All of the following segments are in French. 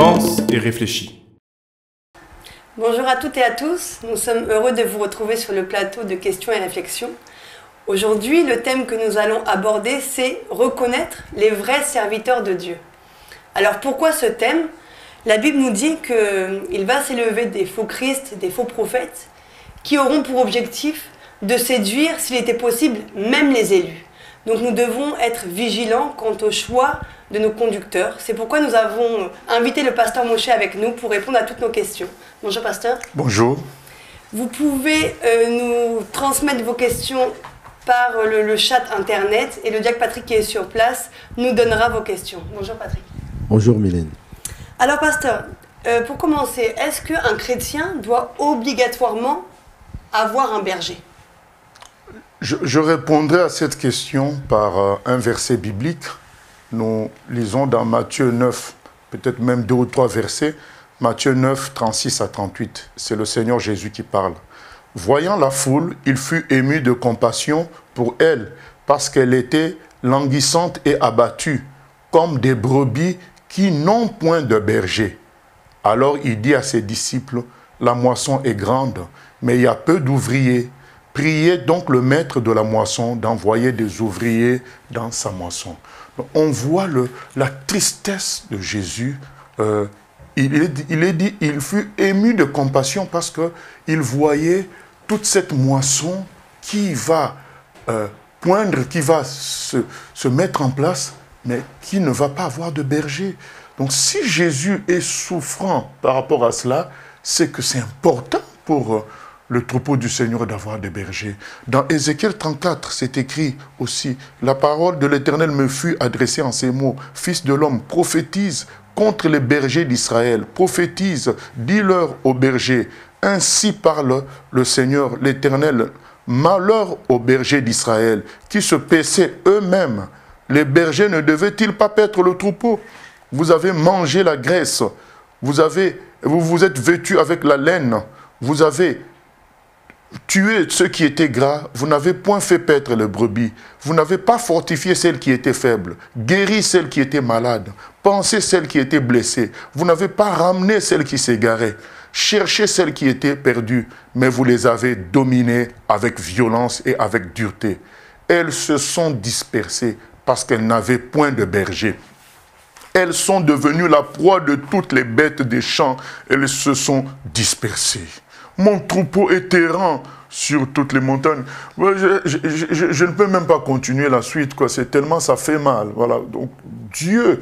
pense et réfléchis. Bonjour à toutes et à tous, nous sommes heureux de vous retrouver sur le plateau de questions et réflexions. Aujourd'hui, le thème que nous allons aborder, c'est reconnaître les vrais serviteurs de Dieu. Alors pourquoi ce thème ? La Bible nous dit qu'il va s'élever des faux Christ, des faux prophètes, qui auront pour objectif de séduire, s'il était possible, même les élus. Donc nous devons être vigilants quant au choix de nos conducteurs. C'est pourquoi nous avons invité le pasteur Moshe avec nous pour répondre à toutes nos questions. Bonjour pasteur. Bonjour. Vous pouvez nous transmettre vos questions par le chat internet et le diacre Patrick qui est sur place nous donnera vos questions. Bonjour Patrick. Bonjour Mylène. Alors pasteur, pour commencer, est-ce qu'un chrétien doit obligatoirement avoir un berger ? Je répondrai à cette question par un verset biblique. Nous lisons dans Matthieu 9, peut-être même 2 ou 3 versets. Matthieu 9, 36 à 38. C'est le Seigneur Jésus qui parle. Voyant la foule, il fut ému de compassion pour elle, parce qu'elle était languissante et abattue, comme des brebis qui n'ont point de berger. Alors il dit à ses disciples, la moisson est grande, mais il y a peu d'ouvriers. Priez donc le maître de la moisson d'envoyer des ouvriers dans sa moisson. Donc, on voit la tristesse de Jésus. Il fut ému de compassion parce qu'il voyait toute cette moisson qui va poindre, qui va se mettre en place, mais qui ne va pas avoir de berger. Donc si Jésus est souffrant par rapport à cela, c'est que c'est important pour le troupeau du Seigneur d'avoir des bergers. Dans Ézéchiel 34, c'est écrit aussi, la parole de l'Éternel me fut adressée en ces mots, Fils de l'homme, prophétise contre les bergers d'Israël, prophétise, dis-leur aux bergers, ainsi parle le Seigneur, l'Éternel, malheur aux bergers d'Israël, qui se paissaient eux-mêmes. Les bergers ne devaient-ils pas paître le troupeau? Vous avez mangé la graisse, vous vous êtes vêtus avec la laine, vous avez tué ceux qui étaient gras, vous n'avez point fait paître les brebis, vous n'avez pas fortifié celles qui étaient faibles, guéri celles qui étaient malades, pensé celles qui étaient blessées, vous n'avez pas ramené celles qui s'égaraient, cherché celles qui étaient perdues, mais vous les avez dominées avec violence et avec dureté. Elles se sont dispersées parce qu'elles n'avaient point de berger. Elles sont devenues la proie de toutes les bêtes des champs. Elles se sont dispersées. Mon troupeau est errant sur toutes les montagnes. Je ne peux même pas continuer la suite, quoi. C'est tellement ça fait mal. Voilà. Donc Dieu,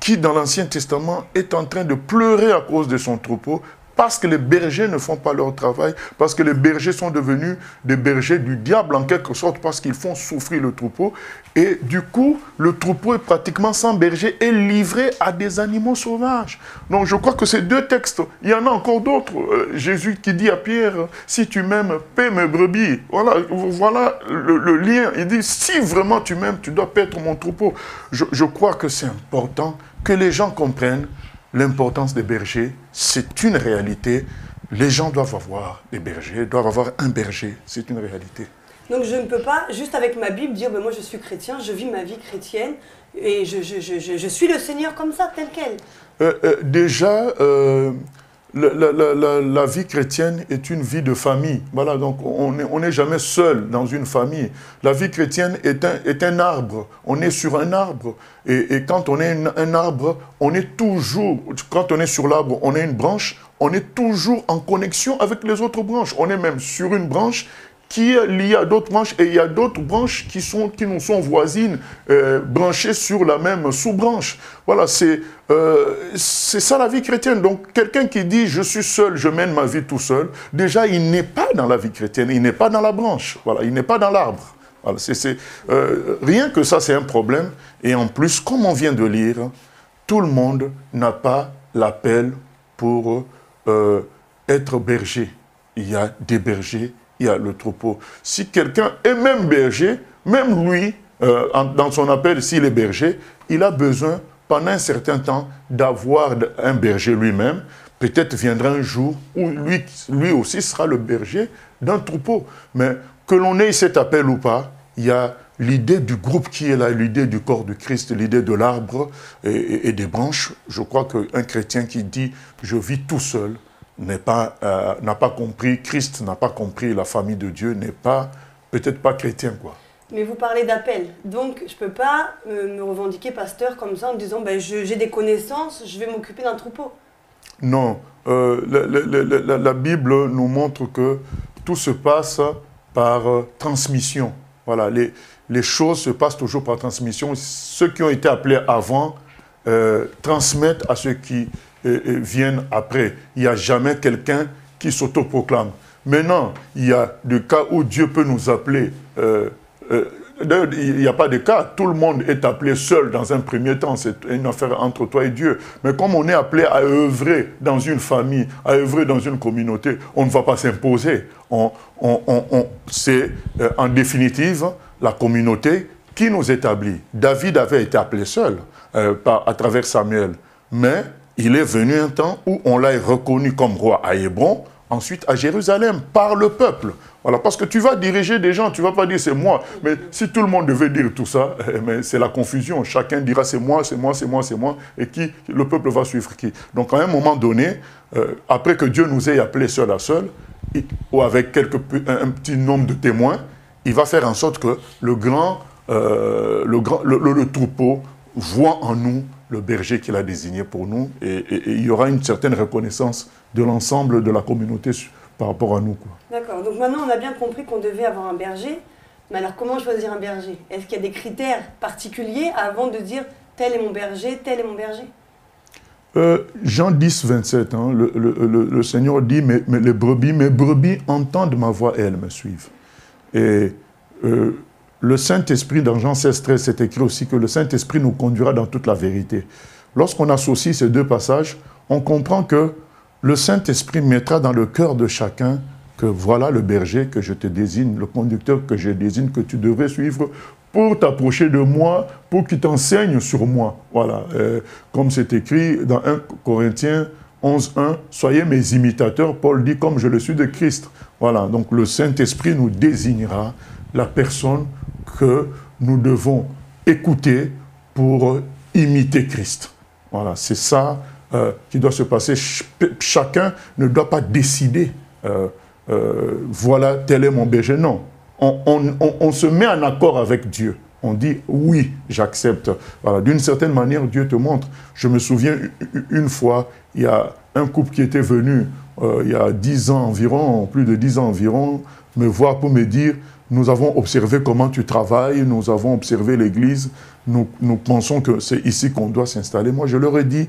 qui dans l'Ancien Testament est en train de pleurer à cause de son troupeau, parce que les bergers ne font pas leur travail, parce que les bergers sont devenus des bergers du diable en quelque sorte, parce qu'ils font souffrir le troupeau. Et du coup, le troupeau est pratiquement sans berger et livré à des animaux sauvages. Donc je crois que ces deux textes, il y en a encore d'autres. Jésus qui dit à Pierre, si tu m'aimes, paie mes brebis. Voilà le lien. Il dit, si vraiment tu m'aimes, tu dois paître mon troupeau. Je crois que c'est important que les gens comprennent l'importance des bergers, c'est une réalité. Les gens doivent avoir des bergers, doivent avoir un berger, c'est une réalité. Donc je ne peux pas, juste avec ma Bible, dire moi je suis chrétien, je vis ma vie chrétienne et je suis le Seigneur comme ça, tel quel. Déjà, la vie chrétienne est une vie de famille. Voilà, donc on n'est jamais seul dans une famille. La vie chrétienne est un arbre. On est sur un arbre. Et quand on est un arbre, on est toujours, quand on est sur l'arbre, on est une branche, on est toujours en connexion avec les autres branches. On est même sur une branche qui est liée à d'autres branches, et il y a d'autres branches qui nous sont voisines, branchées sur la même sous-branche. Voilà, c'est ça la vie chrétienne. Donc, quelqu'un qui dit « je suis seul, je mène ma vie tout seul », déjà, il n'est pas dans la vie chrétienne, il n'est pas dans la branche, voilà, il n'est pas dans l'arbre. Voilà, rien que ça, c'est un problème. Et en plus, comme on vient de lire, tout le monde n'a pas l'appel pour être berger. Il y a des bergers, il y a le troupeau. Si quelqu'un est même berger, même lui, dans son appel, s'il est berger, il a besoin, pendant un certain temps, d'avoir un berger lui-même. Peut-être viendra un jour où lui aussi sera le berger d'un troupeau. Mais que l'on ait cet appel ou pas, il y a l'idée du groupe qui est là, l'idée du corps de Christ, l'idée de l'arbre et des branches, je crois qu'un chrétien qui dit « je vis tout seul » n'a pas compris, Christ n'a pas compris la famille de Dieu, n'est pas, peut-être pas chrétien, quoi. Mais vous parlez d'appel, donc je ne peux pas me revendiquer pasteur comme ça en disant ben, j'ai des connaissances, je vais m'occuper d'un troupeau. Non, la Bible nous montre que tout se passe par transmission. Voilà, les choses se passent toujours par transmission. Ceux qui ont été appelés avant transmettent à ceux qui viennent après. Il n'y a jamais quelqu'un qui s'autoproclame. Maintenant, il y a des cas où Dieu peut nous appeler. D'ailleurs, il n'y a pas de cas. Tout le monde est appelé seul dans un premier temps. C'est une affaire entre toi et Dieu. Mais comme on est appelé à œuvrer dans une famille, à œuvrer dans une communauté, on ne va pas s'imposer. C'est en définitive la communauté qui nous établit. David avait été appelé seul à travers Samuel. Mais il est venu un temps où on l'a reconnu comme roi à Hébron, ensuite à Jérusalem, par le peuple. Voilà, parce que tu vas diriger des gens, tu ne vas pas dire c'est moi. Mais si tout le monde devait dire tout ça, c'est la confusion. Chacun dira c'est moi, c'est moi, c'est moi, c'est moi. Et qui, le peuple va suivre qui? Donc à un moment donné, après que Dieu nous ait appelés seul à seul, ou avec un petit nombre de témoins, il va faire en sorte que le troupeau voit en nous le berger qu'il a désigné pour nous. Et il y aura une certaine reconnaissance de l'ensemble de la communauté par rapport à nous. D'accord. Donc maintenant, on a bien compris qu'on devait avoir un berger. Mais alors, comment choisir un berger? Est-ce qu'il y a des critères particuliers avant de dire tel est mon berger, tel est mon berger? Jean 10, 27, hein, le Seigneur dit mais mes brebis entendent ma voix et elles me suivent. Et le Saint-Esprit, dans Jean 16, 13, c'est écrit aussi que le Saint-Esprit nous conduira dans toute la vérité. Lorsqu'on associe ces deux passages, on comprend que le Saint-Esprit mettra dans le cœur de chacun que voilà le berger que je te désigne, le conducteur que je désigne, que tu devrais suivre pour t'approcher de moi, pour qu'il t'enseigne sur moi. Voilà, comme c'est écrit dans 1 Corinthiens 11, 1, « Soyez mes imitateurs », Paul dit, comme je le suis de Christ. Voilà, donc le Saint-Esprit nous désignera la personne que nous devons écouter pour imiter Christ. Voilà, c'est ça qui doit se passer. Chacun ne doit pas décider, voilà, tel est mon berger. Non, on se met en accord avec Dieu. On dit, oui, j'accepte. Voilà, d'une certaine manière, Dieu te montre. Je me souviens, une fois, il y a un couple qui était venu, il y a 10 ans environ, plus de 10 ans environ, me voir pour me dire, nous avons observé comment tu travailles, nous avons observé l'église, nous pensons que c'est ici qu'on doit s'installer. Moi, je leur ai dit,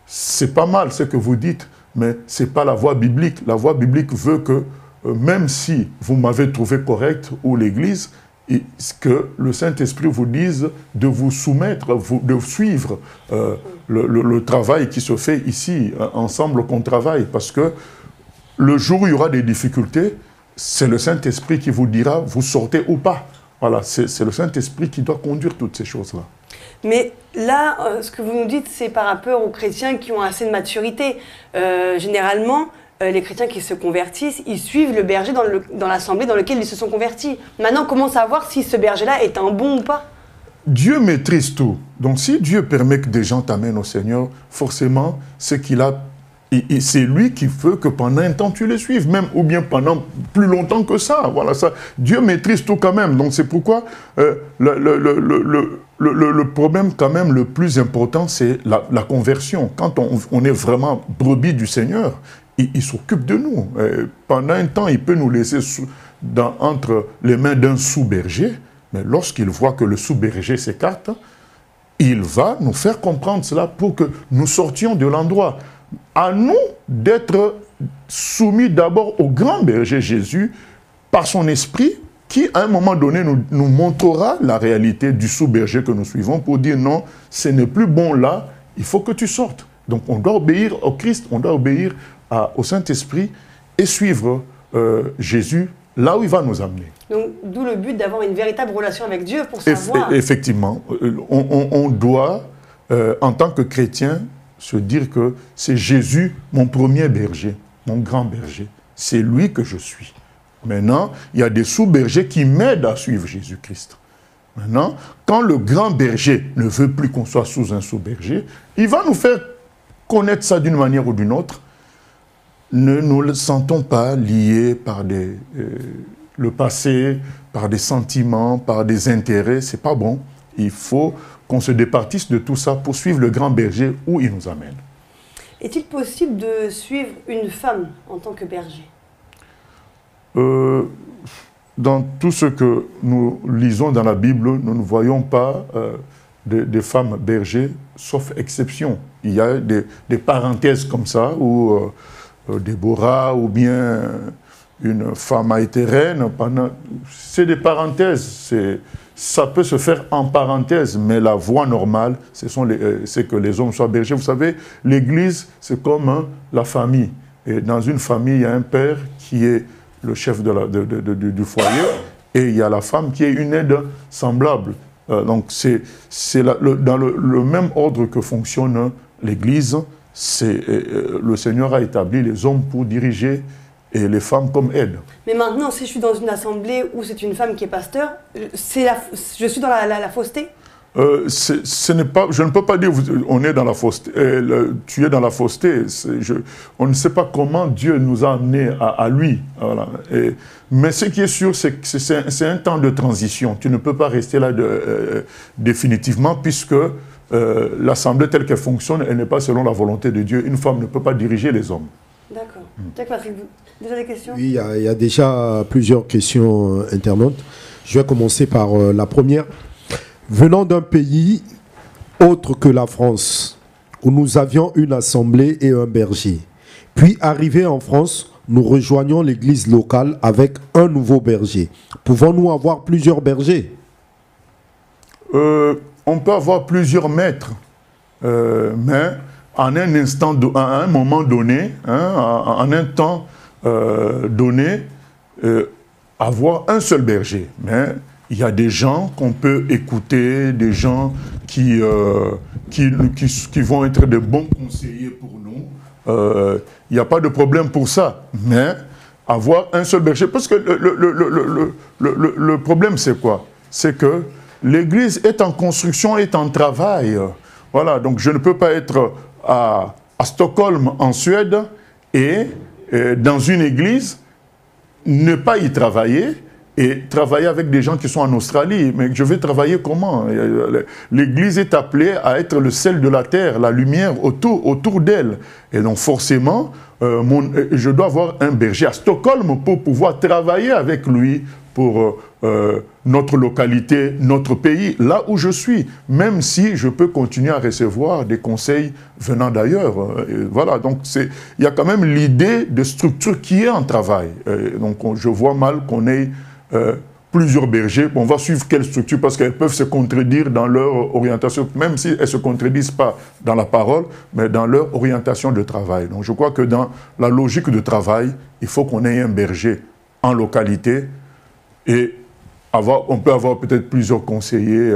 c'est pas mal ce que vous dites, mais ce n'est pas la voie biblique. La voie biblique veut que, même si vous m'avez trouvé correct, ou l'église, que le Saint-Esprit vous dise de vous soumettre, de suivre le travail qui se fait ici, ensemble qu'on travaille, parce que le jour où il y aura des difficultés, c'est le Saint-Esprit qui vous dira, vous sortez ou pas. Voilà, c'est le Saint-Esprit qui doit conduire toutes ces choses-là. Mais là, ce que vous nous dites, c'est par rapport aux chrétiens qui ont assez de maturité. Généralement, les chrétiens qui se convertissent, ils suivent le berger dans l'assemblée dans laquelle ils se sont convertis. Maintenant, comment savoir si ce berger-là est un bon ou pas? Dieu maîtrise tout. Donc, si Dieu permet que des gens t'amènent au Seigneur, forcément, c'est qu'il a... c'est lui qui veut que pendant un temps, tu les suives, même, ou bien pendant plus longtemps que ça. Voilà, ça. Dieu maîtrise tout quand même. Donc, c'est pourquoi le problème quand même le plus important, c'est la conversion. Quand on est vraiment brebis du Seigneur, il s'occupe de nous. Pendant un temps, il peut nous laisser entre les mains d'un sous-berger, mais lorsqu'il voit que le sous-berger s'écarte, il va nous faire comprendre cela pour que nous sortions de l'endroit. À nous d'être soumis d'abord au grand berger Jésus par son esprit qui, à un moment donné, nous montrera la réalité du sous-berger que nous suivons pour dire non, ce n'est plus bon là, il faut que tu sortes. Donc on doit obéir au Christ, on doit obéir au Saint-Esprit et suivre Jésus là où il va nous amener. Donc d'où le but d'avoir une véritable relation avec Dieu pour savoir... Effectivement, on doit, en tant que chrétien, se dire que c'est Jésus, mon premier berger, mon grand berger. C'est lui que je suis. Maintenant, il y a des sous-bergers qui m'aident à suivre Jésus-Christ. Maintenant, quand le grand berger ne veut plus qu'on soit sous un sous-berger, il va nous faire connaître ça d'une manière ou d'une autre. Ne nous le sentons pas liés par le passé, par des sentiments, par des intérêts. Ce n'est pas bon. Il faut qu'on se départisse de tout ça pour suivre le grand berger où il nous amène. Est-il possible de suivre une femme en tant que berger? Dans tout ce que nous lisons dans la Bible, nous ne voyons pas des femmes bergers, sauf exception. Il y a des parenthèses comme ça, où Déborah ou bien une femme a été reine. C'est des parenthèses. Ça peut se faire en parenthèse, mais la voie normale, c'est que les hommes soient bergers. Vous savez, l'Église, c'est comme la famille. Et dans une famille, il y a un père qui est le chef du foyer, et il y a la femme qui est une aide semblable. Donc c'est dans le même ordre que fonctionne l'Église. Le Seigneur a établi les hommes pour diriger et les femmes comme aide. Mais maintenant, si je suis dans une assemblée où c'est une femme qui est pasteur, je suis dans la fausseté? Je ne peux pas dire on est dans la fausseté, tu es dans la fausseté. On ne sait pas comment Dieu nous a amenés à lui. Voilà. Mais ce qui est sûr, c'est que c'est un temps de transition. Tu ne peux pas rester là définitivement, puisque l'assemblée telle qu'elle fonctionne, elle n'est pas selon la volonté de Dieu. Une femme ne peut pas diriger les hommes. D'accord. Jacques Patrick, vous avez des questions? Oui, il y a déjà plusieurs questions internautes. Je vais commencer par la première. Venant d'un pays autre que la France, où nous avions une assemblée et un berger, puis arrivés en France, nous rejoignons l'église locale avec un nouveau berger. Pouvons-nous avoir plusieurs bergers? On peut avoir plusieurs maîtres, mais en un instant, à un moment donné, en un temps donné, avoir un seul berger. Mais il y a des gens qu'on peut écouter, des gens qui vont être de bons conseillers pour nous. Il n'y a pas de problème pour ça. Mais avoir un seul berger, parce que le problème c'est quoi? C'est que l'Église est en construction, est en travail. Voilà, donc je ne peux pas être à Stockholm, en Suède, et dans une église, ne pas y travailler, et travailler avec des gens qui sont en Australie. Mais je vais travailler comment? L'Église est appelée à être le sel de la terre, la lumière autour d'elle. Et donc forcément, je dois avoir un berger à Stockholm pour pouvoir travailler avec lui pour notre localité, notre pays, là où je suis, même si je peux continuer à recevoir des conseils venant d'ailleurs. Voilà, donc il y a quand même l'idée de structure qui est en travail. Donc je vois mal qu'on ait plusieurs bergers. On va suivre quelle structure, parce qu'elles peuvent se contredire dans leur orientation, même si elles ne se contredisent pas dans la parole, mais dans leur orientation de travail. Donc je crois que dans la logique de travail, il faut qu'on ait un berger en localité, et on peut avoir peut-être plusieurs conseillers,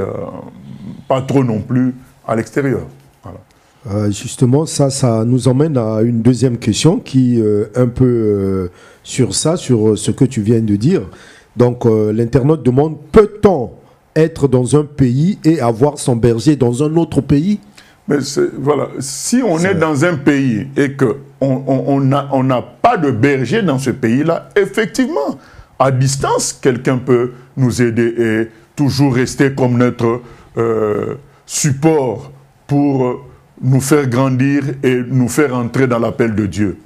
pas trop non plus, à l'extérieur. Voilà. Justement, ça nous emmène à une deuxième question qui un peu sur ce que tu viens de dire. Donc l'internaute demande, peut-on être dans un pays et avoir son berger dans un autre pays? Mais voilà, si on est dans un pays et qu'on n'a pas de berger dans ce pays-là, effectivement, à distance, quelqu'un peut nous aider et toujours rester comme notre support pour nous faire grandir et nous faire entrer dans l'appel de Dieu.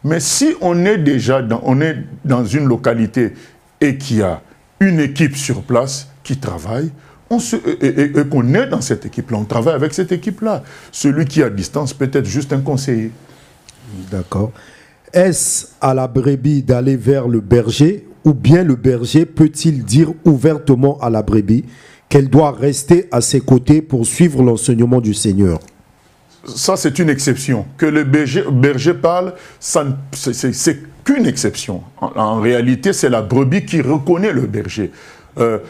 Mais si on est déjà dans une localité et qu'il y a une équipe sur place qui travaille, et qu'on est dans cette équipe-là, on travaille avec cette équipe-là. Celui qui est à distance peut être juste un conseiller. D'accord. Est-ce à la brebis d'aller vers le berger, ou bien le berger peut-il dire ouvertement à la brebis qu'elle doit rester à ses côtés pour suivre l'enseignement du Seigneur? Ça, c'est une exception. Que le berger parle, c'est qu'une exception. En réalité, c'est la brebis qui reconnaît le berger.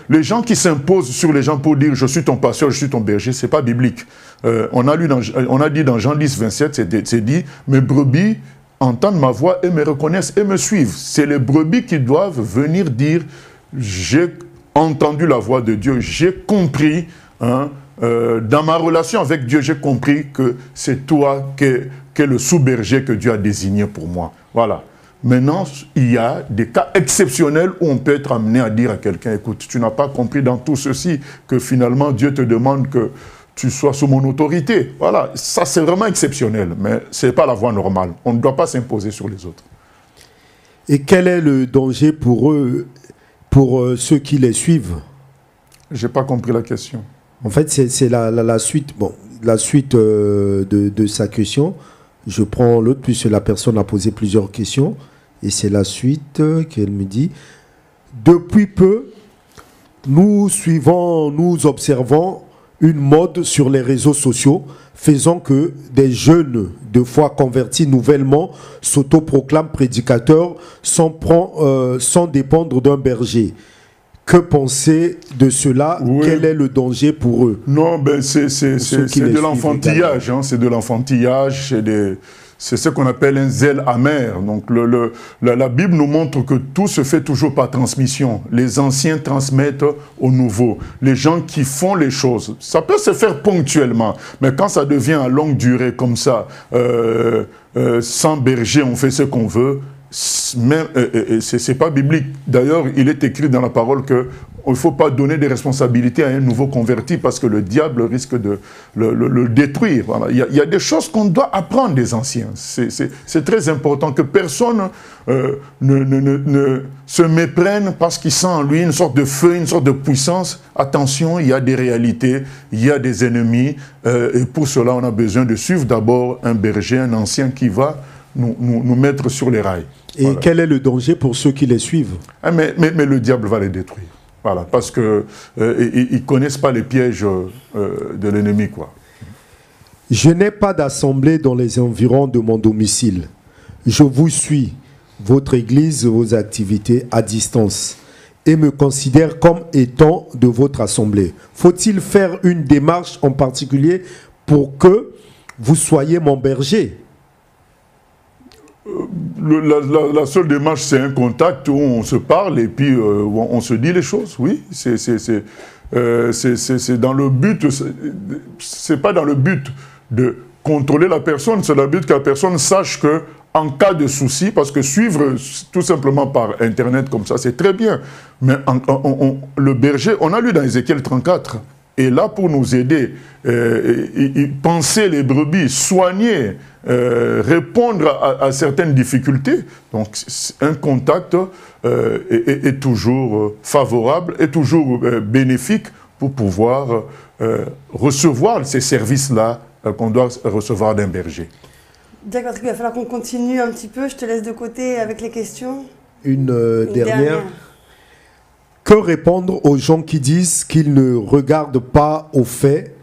Les gens qui s'imposent sur les gens pour dire « je suis ton pasteur, je suis ton berger », ce n'est pas biblique. On a dit dans Jean 10, 27, c'est dit « mes brebis entendent ma voix et me reconnaissent et me suivent ». C'est les brebis qui doivent venir dire « j'ai entendu la voix de Dieu, j'ai compris, hein, dans ma relation avec Dieu, j'ai compris que c'est toi qui es le sous-berger que Dieu a désigné pour moi. Voilà. Maintenant, il y a des cas exceptionnels où on peut être amené à dire à quelqu'un, écoute, tu n'as pas compris dans tout ceci que finalement Dieu te demande que tu sois sous mon autorité. Voilà, ça c'est vraiment exceptionnel, mais ce n'est pas la voie normale. On ne doit pas s'imposer sur les autres. Et quel est le danger pour eux, pour ceux qui les suivent? Je n'ai pas compris la question. En fait, c'est la suite, bon, la suite de sa question. Je prends l'autre, puisque la personne a posé plusieurs questions. Et c'est la suite qu'elle me dit. Depuis peu, nous observons une mode sur les réseaux sociaux faisant que des jeunes de foi convertis nouvellement s'autoproclament prédicateurs sans dépendre d'un berger. Que penser de cela? Oui. Quel est le danger pour eux? Non, ben c'est de l'enfantillage. Hein, c'est de l'enfantillage. C'est ce qu'on appelle un zèle amer. Donc la Bible nous montre que tout se fait toujours par transmission. Les anciens transmettent aux nouveaux. Les gens qui font les choses, ça peut se faire ponctuellement. Mais quand ça devient à longue durée comme ça, sans berger, on fait ce qu'on veut. C'est pas biblique. D'ailleurs, il est écrit dans la parole qu'il ne faut pas donner des responsabilités à un nouveau converti parce que le diable risque de le détruire. Voilà. Il y a des choses qu'on doit apprendre des anciens. C'est très important que personne ne se méprenne parce qu'il sent en lui une sorte de feu, une sorte de puissance. Attention, il y a des réalités, il y a des ennemis. Et pour cela, on a besoin de suivre d'abord un berger, un ancien qui va nous mettre sur les rails. Et voilà. Quel est le danger pour ceux qui les suivent? Mais le diable va les détruire. Voilà, parce qu'ils ne connaissent pas les pièges de l'ennemi, quoi. Je n'ai pas d'assemblée dans les environs de mon domicile. Je vous suis, votre église, vos activités à distance, et me considère comme étant de votre assemblée. Faut-il faire une démarche en particulier pour que vous soyez mon berger? La seule démarche, c'est un contact où on se parle et puis on se dit les choses, oui. C'est dans le but, c'est pas dans le but de contrôler la personne, c'est dans le but que la personne sache que en cas de souci, parce que suivre tout simplement par Internet comme ça, c'est très bien. Mais le berger, on a lu dans Ézéchiel 34, est là pour nous aider, penser les brebis, soigner, répondre à certaines difficultés. Donc un contact est toujours favorable, est toujours bénéfique pour pouvoir recevoir ces services-là qu'on doit recevoir d'un berger. D'accord, il va falloir qu'on continue un petit peu. Je te laisse de côté avec les questions. Une dernière. Que répondre aux gens qui disent qu'ils ne regardent pas au fait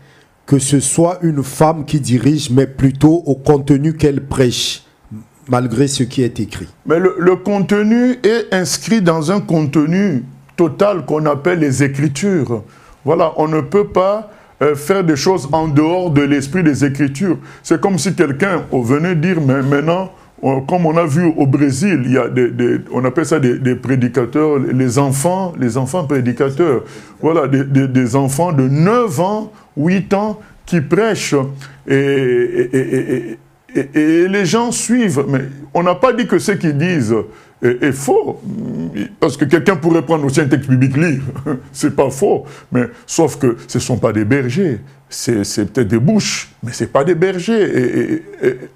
que ce soit une femme qui dirige, mais plutôt au contenu qu'elle prêche, malgré ce qui est écrit? Mais le contenu est inscrit dans un contenu total qu'on appelle les Écritures. Voilà, on ne peut pas faire des choses en dehors de l'esprit des Écritures. C'est comme si quelqu'un venait dire, mais maintenant, comme on a vu au Brésil, il y a on appelle ça des prédicateurs, les enfants prédicateurs. Voilà, des enfants de 9 ans, 8 ans qui prêchent et les gens suivent. Mais on n'a pas dit que ce qu'ils disent est faux. Parce que quelqu'un pourrait prendre aussi un texte biblique, lire. C'est pas faux. Mais sauf que ce ne sont pas des bergers. C'est peut-être des bouches, mais ce n'est pas des bergers.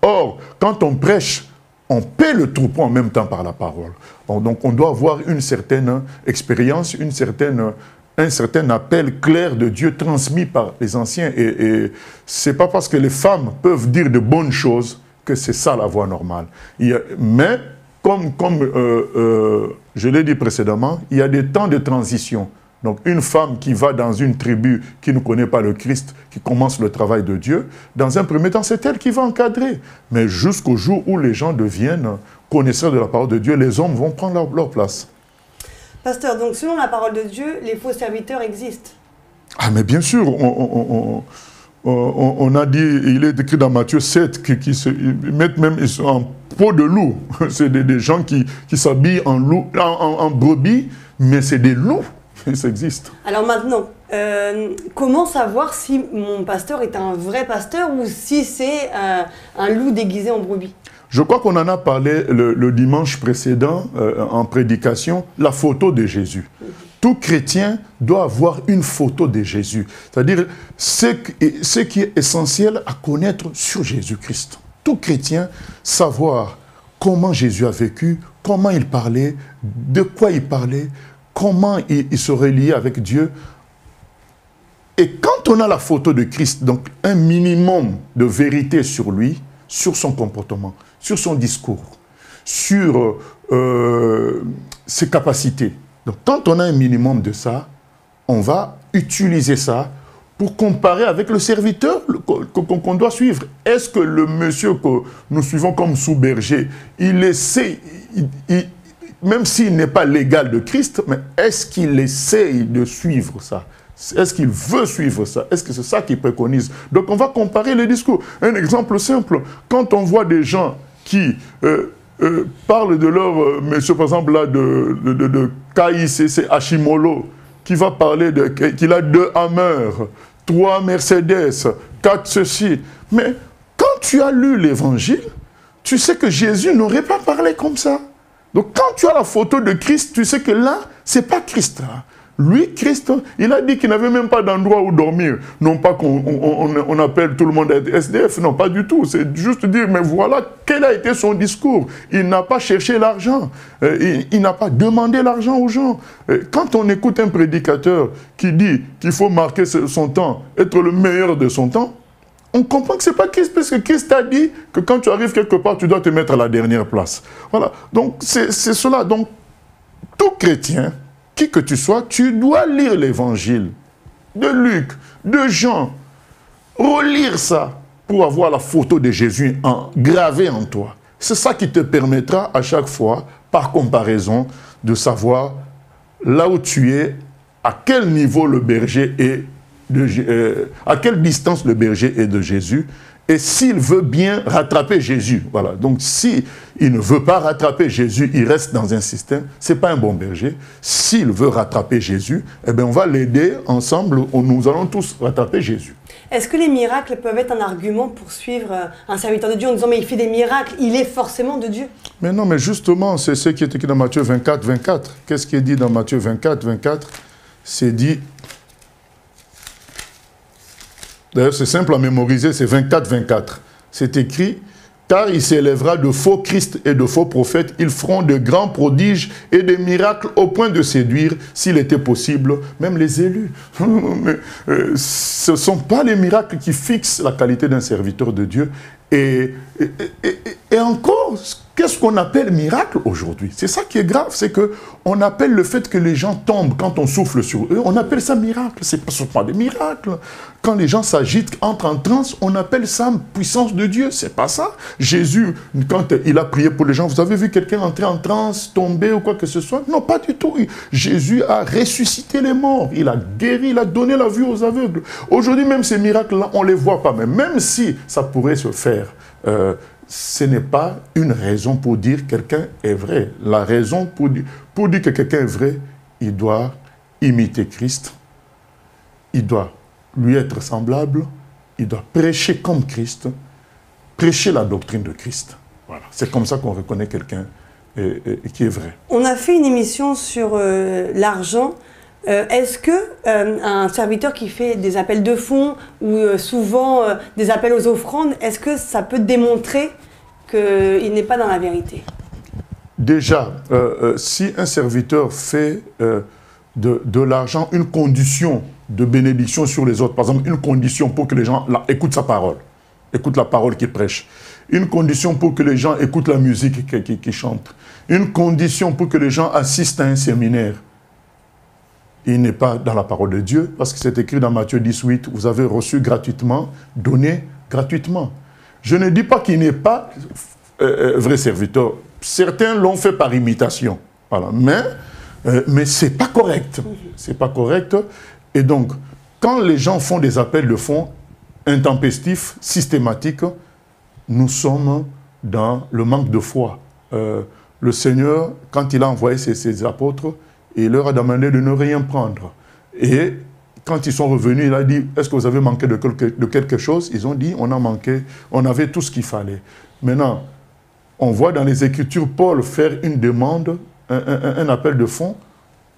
Or, quand on prêche, on paie le troupeau en même temps par la parole. Donc on doit avoir une certaine expérience, un certain appel clair de Dieu transmis par les anciens. Et ce n'est pas parce que les femmes peuvent dire de bonnes choses que c'est ça la voie normale. Mais, comme je l'ai dit précédemment, il y a des temps de transition. Donc une femme qui va dans une tribu qui ne connaît pas le Christ, qui commence le travail de Dieu, dans un premier temps, c'est elle qui va encadrer. Mais jusqu'au jour où les gens deviennent connaisseurs de la parole de Dieu, les hommes vont prendre leur place. Pasteur, donc selon la parole de Dieu, les faux serviteurs existent? Ah mais bien sûr, on a dit, il est écrit dans Matthieu 7, qu'ils se mettent même en peau de loup. C'est des gens qui s'habillent en brebis, mais c'est des loups. ça existe. Alors maintenant, comment savoir si mon pasteur est un vrai pasteur ou si c'est un loup déguisé en brebis? Je crois qu'on en a parlé le dimanche précédent en prédication, la photo de Jésus. Tout chrétien doit avoir une photo de Jésus. C'est-à-dire ce qui est essentiel à connaître sur Jésus-Christ. Tout chrétien, savoir comment Jésus a vécu, comment il parlait, de quoi il parlait, comment il se reliait avec Dieu. Et quand on a la photo de Christ, donc un minimum de vérité sur lui, sur son comportement, sur son discours, sur ses capacités. Donc quand on a un minimum de ça, on va utiliser ça pour comparer avec le serviteur qu'on doit suivre. Est-ce que le monsieur que nous suivons comme sous-berger, il essaie, même s'il n'est pas l'égal de Christ, mais est-ce qu'il essaye de suivre ça? Est-ce qu'il veut suivre ça? Est-ce que c'est ça qu'il préconise? Donc on va comparer les discours. Un exemple simple, quand on voit des gens qui parlent de leur monsieur, par exemple là, de KICC Hashimolo, qui va parler qu'il a 2 Hammer, 3 Mercedes, 4 ceci. Mais quand tu as lu l'évangile, tu sais que Jésus n'aurait pas parlé comme ça. Donc quand tu as la photo de Christ, tu sais que là, c'est pas Christ. Hein. Lui, Christ, il a dit qu'il n'avait même pas d'endroit où dormir. Non pas qu'on appelle tout le monde SDF, non, pas du tout. C'est juste dire, mais voilà quel a été son discours. Il n'a pas cherché l'argent. Il n'a pas demandé l'argent aux gens. Quand on écoute un prédicateur qui dit qu'il faut marquer son temps, être le meilleur de son temps, on comprend que ce n'est pas Christ, parce que Christ a dit que quand tu arrives quelque part, tu dois te mettre à la dernière place. Voilà. Donc, c'est cela. Donc, tout chrétien, qui que tu sois, tu dois lire l'évangile de Luc, de Jean, relire ça pour avoir la photo de Jésus gravée en toi. C'est ça qui te permettra à chaque fois, par comparaison, de savoir là où tu es, à quel niveau le berger est, à quelle distance le berger est de Jésus, et s'il veut bien rattraper Jésus. Voilà. Donc, s'il ne veut pas rattraper Jésus, il reste dans un système, ce n'est pas un bon berger. S'il veut rattraper Jésus, eh bien, on va l'aider ensemble, nous allons tous rattraper Jésus. Est-ce que les miracles peuvent être un argument pour suivre un serviteur de Dieu en disant « mais il fait des miracles, il est forcément de Dieu ». Mais non, mais justement, c'est ce qui est écrit dans Matthieu 24, 24. Qu'est-ce qui est dit dans Matthieu 24, 24? C'est dit... D'ailleurs, c'est simple à mémoriser, c'est 24-24. C'est écrit, car il s'élèvera de faux Christ et de faux prophètes, ils feront de grands prodiges et des miracles au point de séduire, s'il était possible, même les élus. Ce ne sont pas les miracles qui fixent la qualité d'un serviteur de Dieu. Et encore, qu'est-ce qu'on appelle miracle aujourd'hui? C'est ça qui est grave, c'est qu'on appelle le fait que les gens tombent quand on souffle sur eux, on appelle ça miracle. Ce ne sont pas des miracles. Quand les gens s'agitent, entrent en transe, on appelle ça puissance de Dieu. C'est pas ça. Jésus, quand il a prié pour les gens, vous avez vu quelqu'un entrer en transe, tomber ou quoi que ce soit? Non, pas du tout. Jésus a ressuscité les morts, il a guéri, il a donné la vue aux aveugles. Aujourd'hui, même ces miracles-là, on ne les voit pas. Même si ça pourrait se faire, ce n'est pas une raison pour dire que quelqu'un est vrai. La raison pour dire que quelqu'un est vrai, il doit imiter Christ, il doit lui être semblable, il doit prêcher comme Christ, prêcher la doctrine de Christ. Voilà. C'est comme ça qu'on reconnaît quelqu'un qui est vrai. On a fait une émission sur l'argent. Est-ce qu'un serviteur qui fait des appels de fonds ou souvent des appels aux offrandes, est-ce que ça peut démontrer qu'il n'est pas dans la vérité? Déjà, si un serviteur fait de l'argent une condition de bénédiction sur les autres, par exemple une condition pour que les gens écoutent sa parole, écoutent la parole qu'il prêche, une condition pour que les gens écoutent la musique qu'il chante, une condition pour que les gens assistent à un séminaire, il n'est pas dans la parole de Dieu, parce que c'est écrit dans Matthieu 18, vous avez reçu gratuitement, donné gratuitement. Je ne dis pas qu'il n'est pas vrai serviteur. Certains l'ont fait par imitation. Voilà. Mais ce n'est pas correct. C'est pas correct. Et donc, quand les gens font des appels de fonds intempestifs, systématiques, nous sommes dans le manque de foi. Le Seigneur, quand il a envoyé ses apôtres, et il leur a demandé de ne rien prendre. Et quand ils sont revenus, il a dit, est-ce que vous avez manqué de quelque chose? Ils ont dit, on a manqué, on avait tout ce qu'il fallait. Maintenant, on voit dans les Écritures Paul faire une demande, un appel de fonds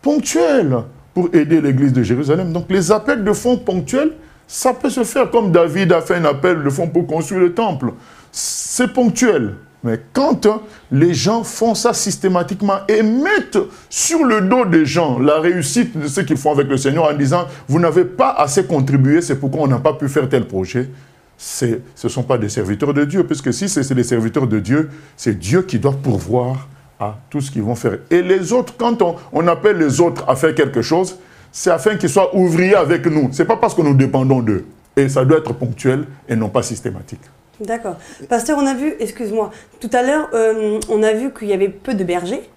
ponctuel pour aider l'église de Jérusalem. Donc les appels de fonds ponctuels, ça peut se faire comme David a fait un appel de fonds pour construire le temple. C'est ponctuel. Mais quand les gens font ça systématiquement et mettent sur le dos des gens la réussite de ce qu'ils font avec le Seigneur en disant « vous n'avez pas assez contribué, c'est pourquoi on n'a pas pu faire tel projet », ce ne sont pas des serviteurs de Dieu, puisque si c'est des serviteurs de Dieu, c'est Dieu qui doit pourvoir à tout ce qu'ils vont faire. Et les autres, quand on appelle les autres à faire quelque chose, c'est afin qu'ils soient ouvriers avec nous. Ce n'est pas parce que nous dépendons d'eux. Et ça doit être ponctuel et non pas systématique. D'accord. Pasteur, on a vu, excuse-moi, tout à l'heure, on a vu qu'il y avait peu de bergers.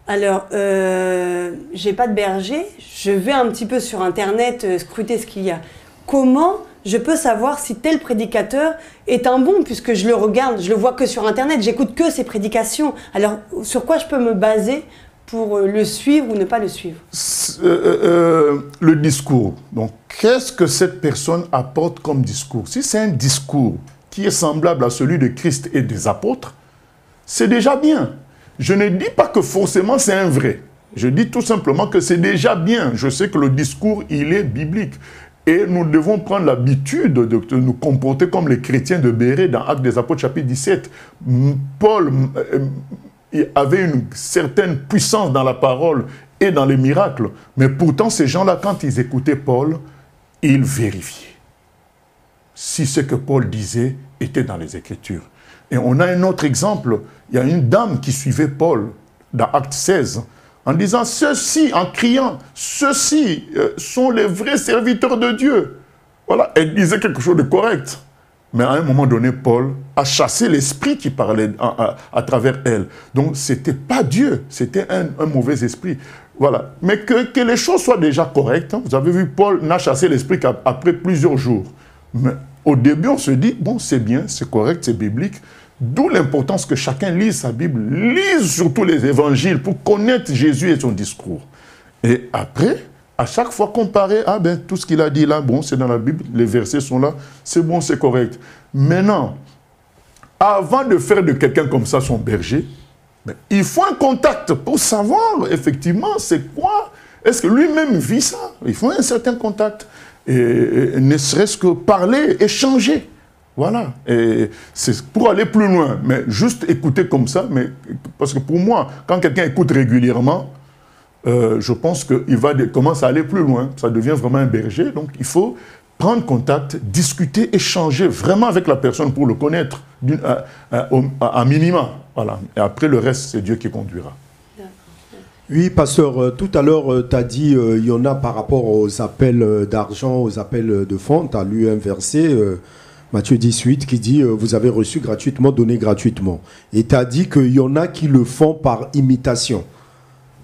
Alors, j'ai pas de berger, je vais un petit peu sur Internet scruter ce qu'il y a. Comment je peux savoir si tel prédicateur est un bon, puisque je le regarde, je le vois que sur Internet, j'écoute que ses prédications. Alors, sur quoi je peux me baser pour le suivre ou ne pas le suivre? Le discours. Donc, qu'est-ce que cette personne apporte comme discours? Si c'est un discours qui est semblable à celui de Christ et des apôtres, c'est déjà bien. Je ne dis pas que forcément c'est un vrai. Je dis tout simplement que c'est déjà bien. Je sais que le discours, il est biblique. Et nous devons prendre l'habitude de nous comporter comme les chrétiens de Béret dans Actes des Apôtres, chapitre 17. Paul avait une certaine puissance dans la parole et dans les miracles. Mais pourtant, ces gens-là, quand ils écoutaient Paul, ils vérifiaient si ce que Paul disait était dans les Écritures. Et on a un autre exemple. Il y a une dame qui suivait Paul dans Acte 16 en disant « Ceux-ci », en criant « Ceux-ci sont les vrais serviteurs de Dieu ». Voilà, elle disait quelque chose de correct. Mais à un moment donné, Paul a chassé l'esprit qui parlait à travers elle. Donc, ce n'était pas Dieu, c'était un mauvais esprit. Voilà. Mais que les choses soient déjà correctes. Hein. Vous avez vu, Paul n'a chassé l'esprit qu'après plusieurs jours. Mais au début, on se dit, bon, c'est bien, c'est correct, c'est biblique. D'où l'importance que chacun lise sa Bible, lise surtout les évangiles pour connaître Jésus et son discours. Et après, à chaque fois comparer, ah ben, tout ce qu'il a dit là, bon, c'est dans la Bible, les versets sont là, c'est bon, c'est correct. Maintenant, avant de faire de quelqu'un comme ça son berger, ben, il faut un contact pour savoir, effectivement, c'est quoi. Est-ce que lui-même vit ça? Il faut un certain contact. Et ne serait-ce que parler, échanger. Voilà. Et c'est pour aller plus loin. Mais juste écouter comme ça, parce que pour moi, quand quelqu'un écoute régulièrement, je pense qu'il va commencer à aller plus loin. Ça devient vraiment un berger. Donc, il faut prendre contact, discuter, échanger vraiment avec la personne pour le connaître à minima. Voilà. Et après, le reste, c'est Dieu qui conduira. Oui, pasteur, tout à l'heure, tu as dit il y en a par rapport aux appels d'argent, aux appels de fonds. Tu as lu un verset, Matthieu 18, qui dit vous avez reçu gratuitement, donné gratuitement. Et tu as dit qu'il y en a qui le font par imitation.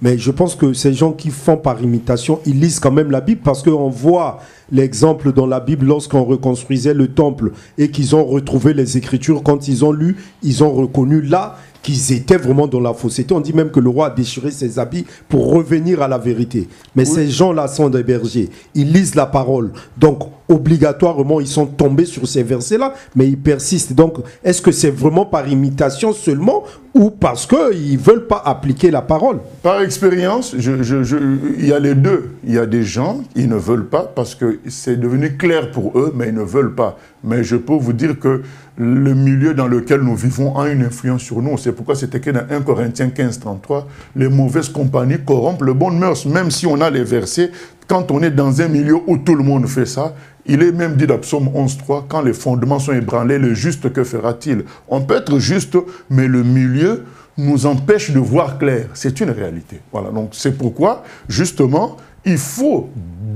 Mais je pense que ces gens qui font par imitation, ils lisent quand même la Bible, parce qu'on voit l'exemple dans la Bible lorsqu'on reconstruisait le temple et qu'ils ont retrouvé les Écritures. Quand ils ont lu, ils ont reconnu là qu'ils étaient vraiment dans la fausseté. On dit même que le roi a déchiré ses habits pour revenir à la vérité. Mais oui, ces gens-là sont des bergers. Ils lisent la parole. Donc, obligatoirement, ils sont tombés sur ces versets-là, mais ils persistent. Donc, est-ce que c'est vraiment par imitation seulement ou parce qu'ils ne veulent pas appliquer la parole? Par expérience, il y a les deux. Il y a des gens, ils ne veulent pas parce que c'est devenu clair pour eux, mais ils ne veulent pas. Mais je peux vous dire que le milieu dans lequel nous vivons a une influence sur nous. C'est pourquoi c'est écrit dans 1 Corinthiens 15, 33, les mauvaises compagnies corrompent le bon mœurs. Même si on a les versets, quand on est dans un milieu où tout le monde fait ça, il est même dit dans Psaume 11, 3, quand les fondements sont ébranlés, le juste, que fera-t-il? On peut être juste, mais le milieu nous empêche de voir clair. C'est une réalité. Voilà. Donc c'est pourquoi, justement, il faut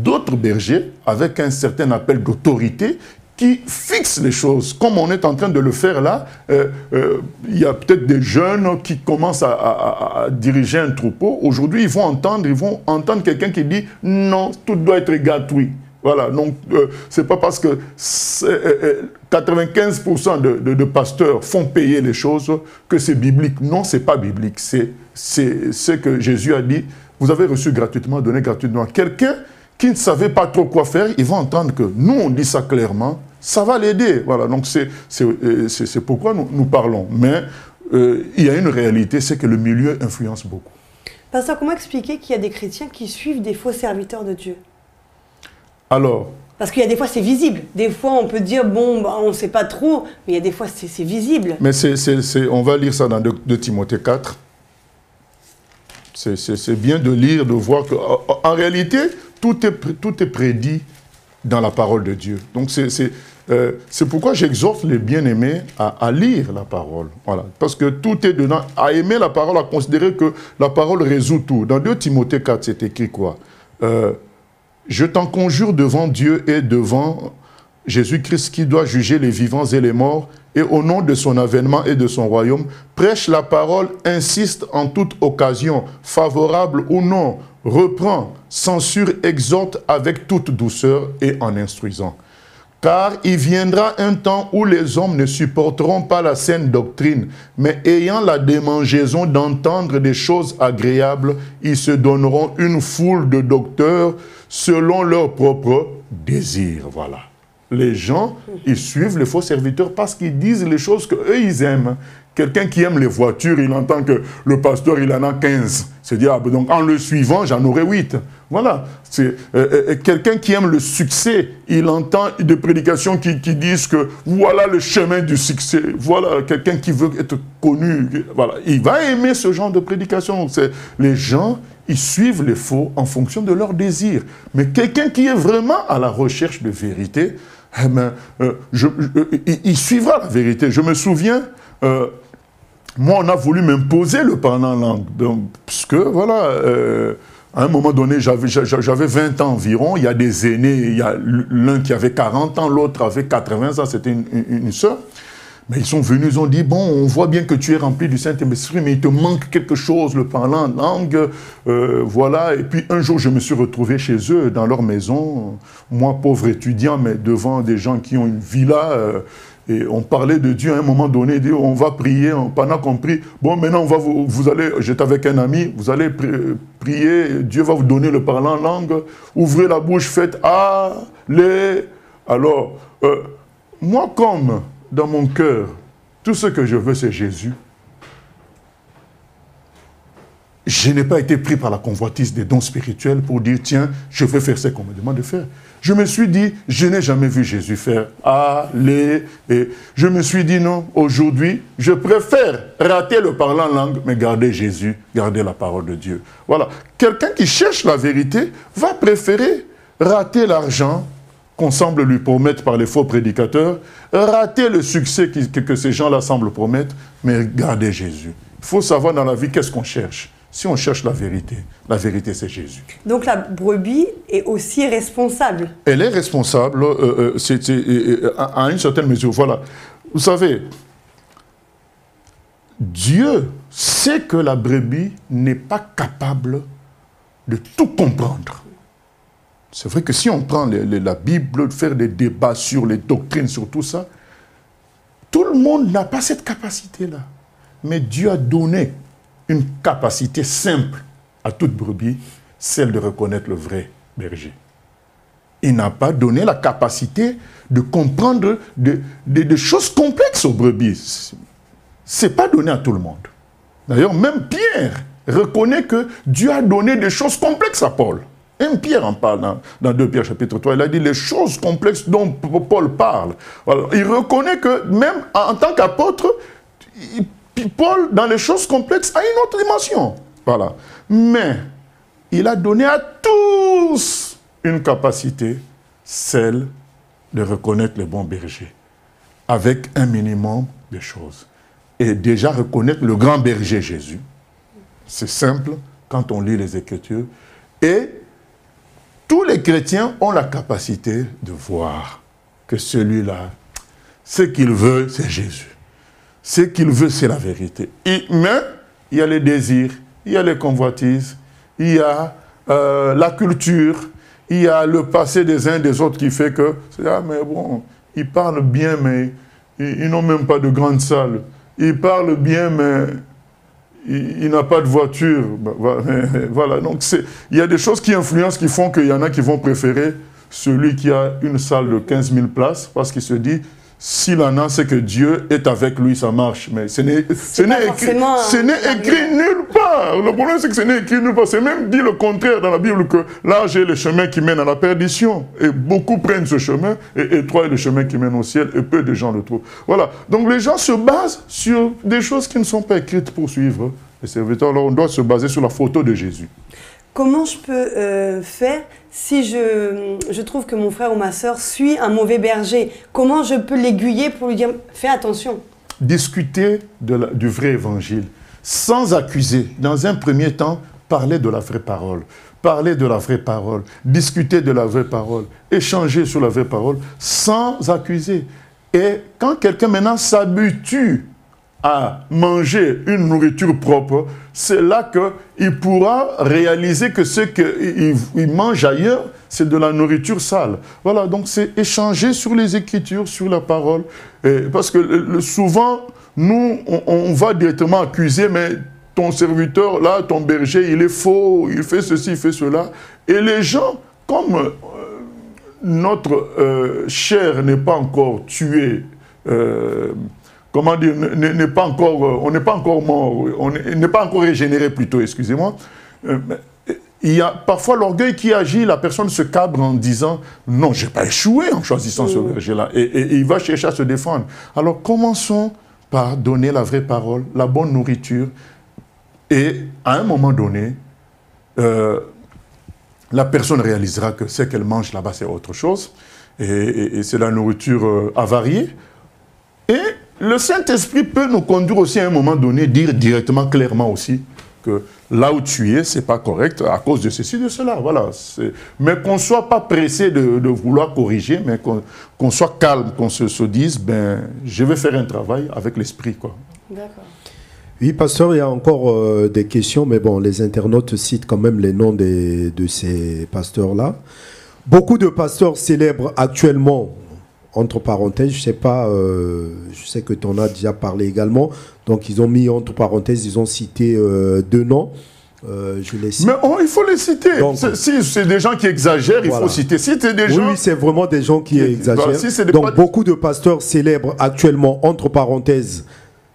d'autres bergers avec un certain appel d'autorité qui fixent les choses, comme on est en train de le faire là. Il y a peut-être des jeunes qui commencent à diriger un troupeau. Aujourd'hui, ils vont entendre quelqu'un qui dit « Non, tout doit être gratuit ». Voilà, donc c'est pas parce que 95% de pasteurs font payer les choses que c'est biblique. Non, c'est pas biblique. C'est ce que Jésus a dit. vous avez reçu gratuitement, donné gratuitement. Quelqu'un qui ne savait pas trop quoi faire, il va entendre que nous, on dit ça clairement, ça va l'aider. Voilà, donc c'est pourquoi nous parlons. Mais il y a une réalité, c'est que le milieu influence beaucoup. Pasteur, comment expliquer qu'il y a des chrétiens qui suivent des faux serviteurs de Dieu? Alors, parce qu'il y a des fois, c'est visible. Des fois, on peut dire, bon, bah, on ne sait pas trop, mais il y a des fois, c'est visible. Mais on va lire ça dans 2 Timothée 4. C'est bien de lire, de voir qu'en réalité, tout est prédit dans la parole de Dieu. Donc, c'est pourquoi j'exhorte les bien-aimés à lire la parole. Voilà. Parce que tout est dedans. À aimer la parole, à considérer que la parole résout tout. Dans 2 Timothée 4, c'est écrit quoi? Je t'en conjure devant Dieu et devant Jésus-Christ qui doit juger les vivants et les morts, et au nom de son avènement et de son royaume, prêche la parole, insiste en toute occasion, favorable ou non, reprend, censure, exhorte avec toute douceur et en instruisant. Car il viendra un temps où les hommes ne supporteront pas la saine doctrine, mais ayant la démangeaison d'entendre des choses agréables, ils se donneront une foule de docteurs selon leurs propres désirs. Voilà. Les gens, ils suivent les faux serviteurs parce qu'ils disent les choses qu'eux, ils aiment. Quelqu'un qui aime les voitures, il entend que le pasteur, il en a 15. C'est dire, ah, donc en le suivant, j'en aurai 8. Voilà. Quelqu'un qui aime le succès, il entend des prédications qui disent que voilà le chemin du succès. Voilà, quelqu'un qui veut être connu. Voilà. Il va aimer ce genre de prédication. Les gens, ils suivent les faux en fonction de leurs désirs. Mais quelqu'un qui est vraiment à la recherche de vérité, eh ben, il suivra la vérité. Je me souviens... moi, on a voulu m'imposer le parlant langue. Parce que, voilà, à un moment donné, j'avais 20 ans environ. Il y a des aînés, il y a l'un qui avait 40 ans, l'autre avait 80 ans, c'était une sœur. Mais ils sont venus, ils ont dit, bon, on voit bien que tu es rempli du Saint-Esprit, mais il te manque quelque chose, le parlant langue, voilà. Et puis un jour, je me suis retrouvé chez eux, dans leur maison, moi, pauvre étudiant, mais devant des gens qui ont une villa, et on parlait de Dieu à un moment donné, on va prier, pendant qu'on prie, bon, maintenant, vous allez, j'étais avec un ami, vous allez prier, Dieu va vous donner le parlant langue, ouvrez la bouche, faites « Allez ». Alors, moi, comme dans mon cœur, tout ce que je veux, c'est Jésus, je n'ai pas été pris par la convoitise des dons spirituels pour dire, tiens, je vais faire ce qu'on me demande de faire. Je me suis dit, je n'ai jamais vu Jésus faire allez. Et je me suis dit, non, aujourd'hui, je préfère rater le parlant langue, mais garder Jésus, garder la parole de Dieu. Voilà. Quelqu'un qui cherche la vérité va préférer rater l'argent qu'on semble lui promettre par les faux prédicateurs, rater le succès que ces gens-là semblent promettre, mais garder Jésus. Il faut savoir dans la vie qu'est-ce qu'on cherche. Si on cherche la vérité c'est Jésus. Donc la brebis est aussi responsable. Elle est responsable à une certaine mesure. Voilà. Vous savez, Dieu sait que la brebis n'est pas capable de tout comprendre. C'est vrai que si on prend la Bible, faire des débats sur les doctrines, sur tout ça, tout le monde n'a pas cette capacité-là. Mais Dieu a donné une capacité simple à toute brebis, celle de reconnaître le vrai berger. Il n'a pas donné la capacité de comprendre des choses complexes aux brebis. Ce n'est pas donné à tout le monde. D'ailleurs, même Pierre reconnaît que Dieu a donné des choses complexes à Paul. Même Pierre en parle dans 2 Pierre chapitre 3. Il a dit les choses complexes dont Paul parle. Voilà. Il reconnaît que même en tant qu'apôtre, Paul, dans les choses complexes, a une autre dimension. Voilà. Mais il a donné à tous une capacité, celle de reconnaître le bon berger, avec un minimum de choses. Et déjà reconnaître le grand berger Jésus. C'est simple quand on lit les Écritures. Et tous les chrétiens ont la capacité de voir que celui-là, ce qu'il veut, c'est Jésus. Ce qu'il veut, c'est la vérité. Mais il y a les désirs, il y a les convoitises, il y a la culture, il y a le passé des uns des autres qui fait que, ah mais bon, ils parlent bien, mais ils n'ont même pas de grande salle. Ils parlent bien, mais il n'a pas de voiture. Voilà, donc il y a des choses qui influencent, qui font qu'il y en a qui vont préférer celui qui a une salle de 15 000 places, parce qu'il se dit, s'il en a, c'est que Dieu est avec lui, ça marche. Mais ce n'est écrit nulle part. Le problème, c'est que ce n'est écrit nulle part. C'est même dit le contraire dans la Bible, que large est le chemin qui mène à la perdition. Et beaucoup prennent ce chemin, et étroit est le chemin qui mène au ciel, et peu de gens le trouvent. Voilà. Donc les gens se basent sur des choses qui ne sont pas écrites pour suivre les serviteurs. Alors on doit se baser sur la photo de Jésus. Comment je peux faire si je trouve que mon frère ou ma sœur suit un mauvais berger? Comment je peux l'aiguiller pour lui dire « fais attention » Discuter du vrai évangile, sans accuser. Dans un premier temps, parler de la vraie parole. Parler de la vraie parole, discuter de la vraie parole, échanger sur la vraie parole, sans accuser. Et quand quelqu'un maintenant s'habitue à manger une nourriture propre, c'est là qu'il pourra réaliser que ce qu'il mange ailleurs, c'est de la nourriture sale. Voilà, donc c'est échanger sur les Écritures, sur la parole. Parce que souvent, nous, on va directement accuser, mais ton serviteur, là, ton berger, il est faux, il fait ceci, il fait cela. Et les gens, comme notre chair n'est pas encore tuée, comment dire, n'est pas encore, on n'est pas encore mort, on n'est pas encore régénéré plutôt, excusez-moi. Il y a parfois l'orgueil qui agit, la personne se cabre en disant « Non, je n'ai pas échoué en choisissant ce berger-là ». Et il va chercher à se défendre. Alors commençons par donner la vraie parole, la bonne nourriture. Et à un moment donné, la personne réalisera que ce qu'elle mange là-bas, c'est autre chose. Et c'est la nourriture avariée. Et le Saint-Esprit peut nous conduire aussi à un moment donné, dire directement, clairement aussi, que là où tu es, c'est pas correct à cause de ceci, de cela. Voilà. Mais qu'on ne soit pas pressé de vouloir corriger, mais qu'on soit calme, qu'on se dise, ben, je vais faire un travail avec l'Esprit, quoi. D'accord. Oui, pasteur, il y a encore des questions, mais bon, les internautes citent quand même les noms de ces pasteurs-là. Beaucoup de pasteurs célèbrent actuellement, entre parenthèses, je sais pas, je sais que tu en as déjà parlé également, donc ils ont mis entre parenthèses, ils ont cité 2 noms. Je les cite. Mais il faut les citer. Donc, si c'est des gens qui exagèrent, il faut citer. Si c'est des gens... Oui, c'est vraiment des gens qui exagèrent. Si donc beaucoup de pasteurs célèbrent actuellement, entre parenthèses,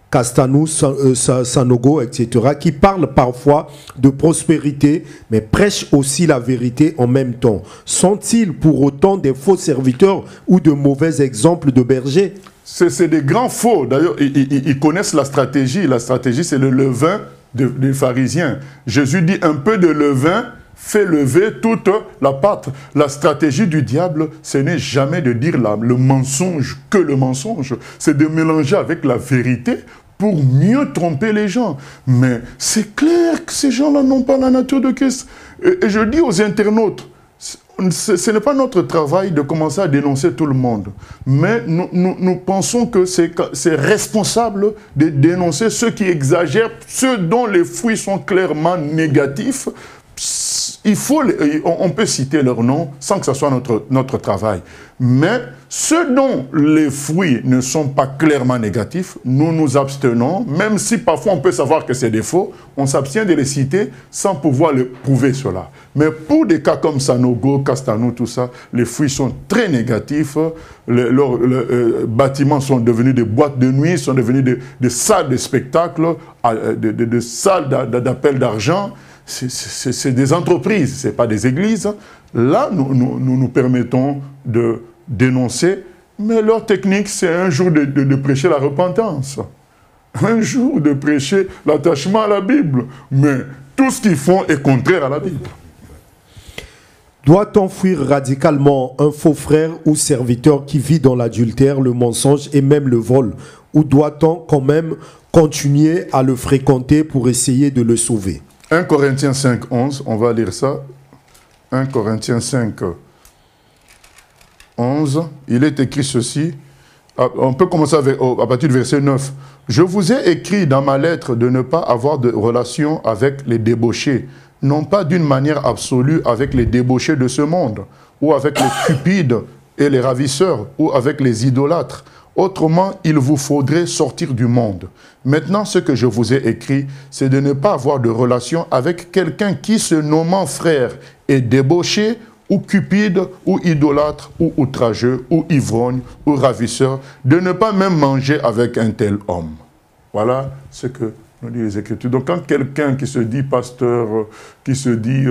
Castanou, Sanogo, etc., qui parlent parfois de prospérité, mais prêchent aussi la vérité en même temps. Sont-ils pour autant des faux serviteurs ou de mauvais exemples de bergers? C'est des grands faux. D'ailleurs, ils connaissent la stratégie. La stratégie, c'est le levain des pharisiens. Jésus dit un peu de levain fait lever toute la pâte. La stratégie du diable, ce n'est jamais de dire le mensonge que le mensonge. C'est de mélanger avec la vérité pour mieux tromper les gens. Mais c'est clair que ces gens-là n'ont pas la nature de Christ. Et je dis aux internautes, ce n'est pas notre travail de commencer à dénoncer tout le monde. Mais nous pensons que c'est responsable de dénoncer ceux qui exagèrent, ceux dont les fruits sont clairement négatifs. On peut citer leur nom sans que ce soit notre travail. Mais ceux dont les fruits ne sont pas clairement négatifs, nous nous abstenons, même si parfois on peut savoir que c'est des faux, on s'abstient de les citer sans pouvoir le prouver cela. Mais pour des cas comme Sanogo, Castanou, tout ça, les fruits sont très négatifs, leurs bâtiments sont devenus des boîtes de nuit, sont devenus des salles de spectacle, des salles d'appel d'argent. C'est des entreprises, ce n'est pas des églises. Là, nous permettons de dénoncer, mais leur technique, c'est un jour de prêcher la repentance. Un jour de prêcher l'attachement à la Bible. Mais tout ce qu'ils font est contraire à la Bible. Doit-on fuir radicalement un faux frère ou serviteur qui vit dans l'adultère, le mensonge et même le vol? Ou doit-on quand même continuer à le fréquenter pour essayer de le sauver? 1 Corinthiens 5, 11, on va lire ça. 1 Corinthiens 5, 11, il est écrit ceci. On peut commencer à partir du verset 9. « Je vous ai écrit dans ma lettre de ne pas avoir de relation avec les débauchés, non pas d'une manière absolue avec les débauchés de ce monde, ou avec les cupides et les ravisseurs, ou avec les idolâtres, Autrement, il vous faudrait sortir du monde. Maintenant, ce que je vous ai écrit, c'est de ne pas avoir de relation avec quelqu'un qui, se nommant frère, est débauché, ou cupide, ou idolâtre, ou outrageux, ou ivrogne, ou ravisseur, de ne pas même manger avec un tel homme. Voilà ce que nous disent les Écritures. Donc quand quelqu'un qui se dit pasteur, qui se dit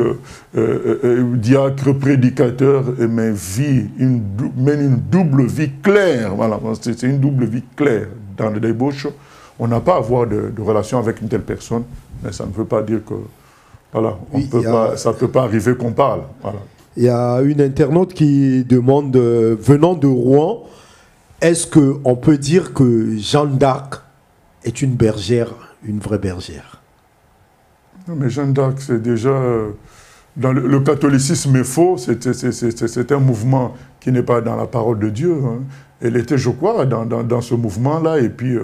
diacre, prédicateur, mais mène une double vie claire, voilà, c'est une double vie claire dans le débauche, on n'a pas à avoir de relation avec une telle personne, mais ça ne veut pas dire que voilà, ça ne peut pas arriver qu'on parle. Voilà. Il y a une internaute qui demande, venant de Rouen, est-ce qu'on peut dire que Jeanne d'Arc est une bergère, une vraie bergère? Non, mais Jeanne d'Arc, c'est déjà... dans le catholicisme est faux, c'est un mouvement qui n'est pas dans la parole de Dieu. Hein. Elle était, je crois, dans ce mouvement-là, et puis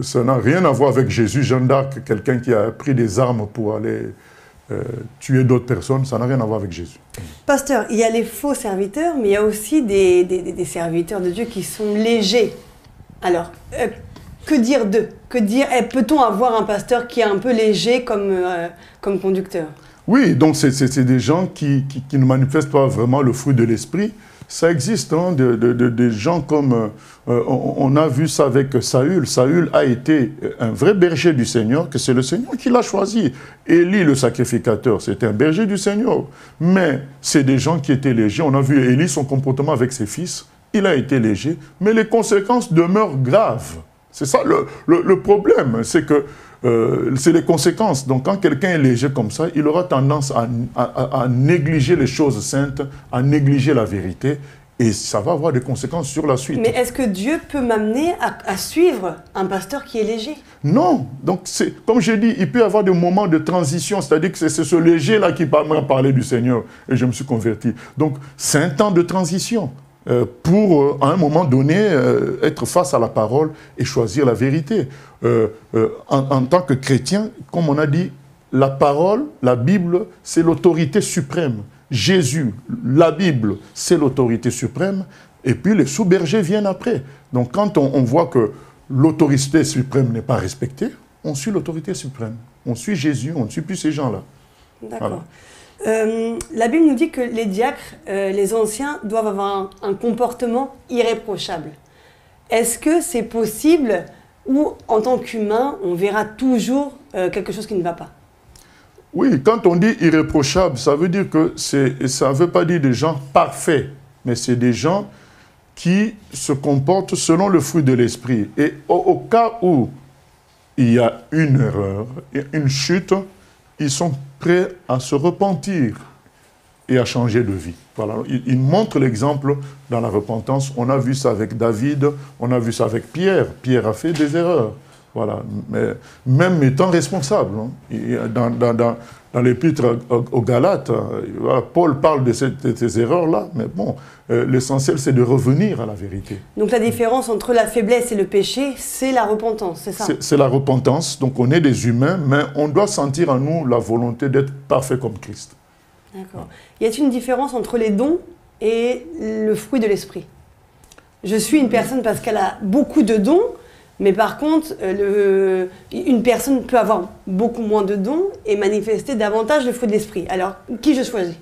ça n'a rien à voir avec Jésus. Jeanne d'Arc, quelqu'un qui a pris des armes pour aller... tuer d'autres personnes, ça n'a rien à voir avec Jésus. Pasteur, il y a les faux serviteurs, mais il y a aussi des serviteurs de Dieu qui sont légers. Alors, que dire d'eux? Peut-on avoir un pasteur qui est un peu léger comme conducteur? Oui, donc c'est des gens qui ne manifestent pas vraiment le fruit de l'esprit. Ça existe, hein, des gens comme... on a vu ça avec Saül. Saül a été un vrai berger du Seigneur, que c'est le Seigneur qui l'a choisi. Élie, le sacrificateur, c'était un berger du Seigneur. Mais c'est des gens qui étaient légers. On a vu Élie, son comportement avec ses fils. Il a été léger, mais les conséquences demeurent graves. C'est ça le problème, c'est que c'est les conséquences. Donc quand quelqu'un est léger comme ça, il aura tendance à négliger les choses saintes, à négliger la vérité, et ça va avoir des conséquences sur la suite. Mais est-ce que Dieu peut m'amener à suivre un pasteur qui est léger? Non. Donc comme j'ai dit, il peut y avoir des moments de transition, c'est-à-dire que c'est ce léger-là qui m'a parlé du Seigneur, et je me suis converti. Donc c'est un temps de transition. Pour, à un moment donné, être face à la parole et choisir la vérité. En tant que chrétien, comme on a dit, la parole, la Bible, c'est l'autorité suprême. Jésus, la Bible, c'est l'autorité suprême. Et puis les sous-bergers viennent après. Donc quand on voit que l'autorité suprême n'est pas respectée, on suit l'autorité suprême. On suit Jésus, on ne suit plus ces gens-là. D'accord. Voilà. La Bible nous dit que les diacres, les anciens, doivent avoir un comportement irréprochable. Est-ce que c'est possible ou, en tant qu'humain, on verra toujours quelque chose qui ne va pas? Oui, quand on dit irréprochable, ça veut dire que ça ne veut pas dire des gens parfaits, mais c'est des gens qui se comportent selon le fruit de l'esprit. Et au cas où il y a une erreur, une chute, ils sont prêts à se repentir et à changer de vie. Voilà. Il montre l'exemple dans la repentance. On a vu ça avec David, on a vu ça avec Pierre. Pierre a fait des erreurs. Voilà. Mais même étant responsable. Hein. Dans l'épître aux Galates, voilà, Paul parle de ces erreurs-là, mais bon, l'essentiel c'est de revenir à la vérité. Donc la différence entre la faiblesse et le péché, c'est la repentance, c'est ça? C'est la repentance, donc on est des humains, mais on doit sentir en nous la volonté d'être parfait comme Christ. D'accord. Y a-t-il une différence entre les dons et le fruit de l'esprit? Je suis une personne parce qu'elle a beaucoup de dons, mais par contre, une personne peut avoir beaucoup moins de dons et manifester davantage le fruit de l'esprit. Alors, qui je choisis?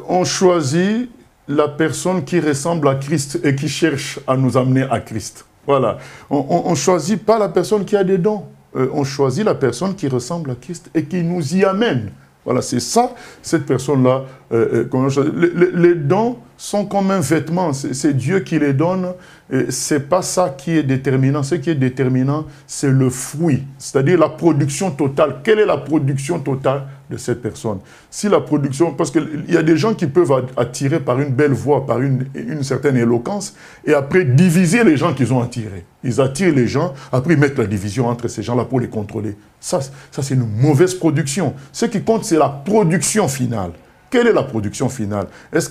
On choisit la personne qui ressemble à Christ et qui cherche à nous amener à Christ. Voilà. On ne choisit pas la personne qui a des dons. On choisit la personne qui ressemble à Christ et qui nous y amène. Voilà, c'est ça, cette personne-là. Les dons sont comme un vêtement, c'est Dieu qui les donne, ce n'est pas ça qui est déterminant. Ce qui est déterminant, c'est le fruit, c'est-à-dire la production totale. Quelle est la production totale de cette personne? Si la production, parce qu'il y a des gens qui peuvent attirer par une belle voix, par une certaine éloquence, et après diviser les gens qu'ils ont attirés. Ils attirent les gens, après ils mettent la division entre ces gens-là pour les contrôler. Ça c'est une mauvaise production. Ce qui compte, c'est la production finale. Quelle est la production finale? Est-ce